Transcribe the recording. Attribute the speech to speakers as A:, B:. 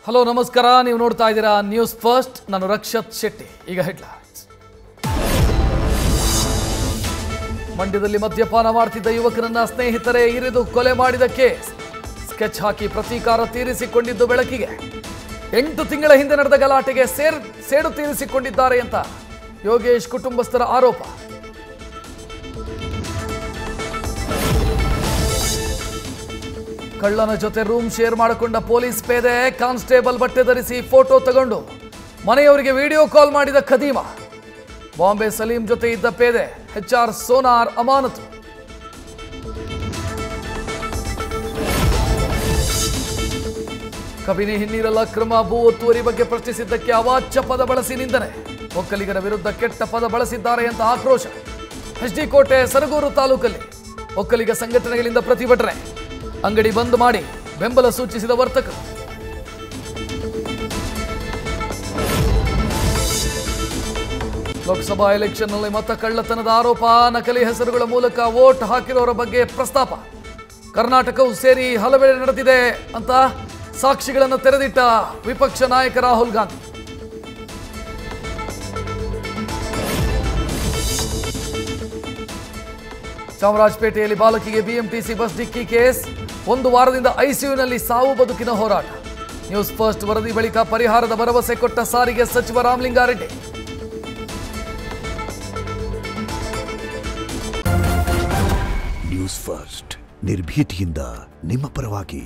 A: Hello ನಮಸ್ಕಾರ, ನೀವು ನೋಡ್ತಾ ಇದ್ದೀರಾ ನ್ಯೂಸ್ ಫಸ್ಟ್. ನಾನು ರಕ್ಷತ್ ಶೆಟ್ಟಿ. ಈಗ ಹೆಡ್ಲೈನ್ಸ್. ಮಂಡ್ಯದಲ್ಲಿ ಮದ್ಯಪಾನ ಮಾಡುತ್ತಿದ್ದ ಯುವಕರನ್ನ ಸ್ನೇಹಿತರೇ ಇರಿದು ಕೊಲೆ ಮಾಡಿದ ಕೇಸ್. ಸ್ಕೆಚ್ ಹಾಕಿ ಪ್ರತೀಕಾರ ತೀರಿಸಿಕೊಂಡಿದ್ದು ಬೆಳಕಿಗೆ. 8 ತಿಂಗಳ ಹಿಂದೆ ನಡೆದ ಗಲಾಟೆಗೆ ಸೇಡು ತೀರಿಸಿಕೊಂಡಿದ್ದಾರೆ ಅಂತ ಯೋಗೇಶ್ ಕುಟುಂಬಸ್ಥರ ಆರೋಪ. ಕಳ್ಳನ ಜೊತೆ ರೂಮ್ ಶೇರ್ ಮಾಡಿಕೊಂಡ ಪೊಲೀಸ್ ಪೇದೆ ಕಾನ್ಸ್ಟೇಬಲ್ ಬಟ್ಟೆ ಧರಿಸಿ ಫೋಟೋ ತಗೊಂಡು ಮನೆಯವರಿಗೆ ವಿಡಿಯೋ ಕಾಲ್ ಮಾಡಿದ ಖದೀಮ. ಬಾಂಬೆ ಸಲೀಂ ಜೊತೆ ಇದ್ದ ಪೇದೆ HR ಸೋನಾರ್ ಅಮಾನತು. ಕಬಿನಿ ಹಿನ್ನೀರಲ್ಲ ಅಕ್ರಮ ಭೂ ಒತ್ತುವರಿ ಬಗ್ಗೆ ಪ್ರಶ್ನಿಸಿದ್ದಕ್ಕೆ ಅವಾಚ್ಯ ಪದ ಬಳಸಿ ನಿಂದನೆ. ಒಕ್ಕಲಿಗರ ವಿರುದ್ಧ ಕೆಟ್ಟ ಪದ ಬಳಸಿದ್ದಾರೆ ಅಂತ ಆಕ್ರೋಶ. HD ಕೋಟೆ ಸರಗೂರು ತಾಲೂಕಲ್ಲಿ ಒಕ್ಕಲಿಗ ಸಂಘಟನೆಗಳಿಂದ ಪ್ರತಿಭಟನೆ. ಅಂಗಡಿ ಬಂದ್ ಮಾಡಿ ಬೆಂಬಲ ಸೂಚಿಸಿದ ವರ್ತಕರು. ಲೋಕಸಭಾ ಎಲೆಕ್ಷನ್ನಲ್ಲಿ ಮತ ಕಳ್ಳತನದ ಆರೋಪ. ನಕಲಿ ಹೆಸರುಗಳ ಮೂಲಕ ವೋಟ್ ಹಾಕಿರೋರ ಬಗ್ಗೆ ಪ್ರಸ್ತಾಪ. ಕರ್ನಾಟಕವು ಸೇರಿ ಹಲವೆಡೆ ನಡೆದಿದೆ ಅಂತ ಸಾಕ್ಷಿಗಳನ್ನು ತೆರೆದಿಟ್ಟ ವಿಪಕ್ಷ ನಾಯಕ ರಾಹುಲ್ ಗಾಂಧಿ. ಚಾಮರಾಜಪೇಟೆಯಲ್ಲಿ ಬಾಲಕಿಗೆ BMTC ಬಸ್ ಡಿಕ್ಕಿ ಕೇಸ್. 1 ವಾರದಿಂದ ICUನಲ್ಲಿ ಸಾವು ಬದುಕಿನ ಹೋರಾಟ. ನ್ಯೂಸ್ ಫಸ್ಟ್ ವರದಿ ಬಳಿಕ ಪರಿಹಾರದ ಭರವಸೆ ಕೊಟ್ಟ ಸಾರಿಗೆ ಸಚಿವ ರಾಮಲಿಂಗಾರೆಡ್ಡಿ.
B: ನ್ಯೂಸ್ ಫಸ್ಟ್ ನಿರ್ಭೀತಿಯಿಂದ ನಿಮ್ಮ ಪರವಾಗಿ.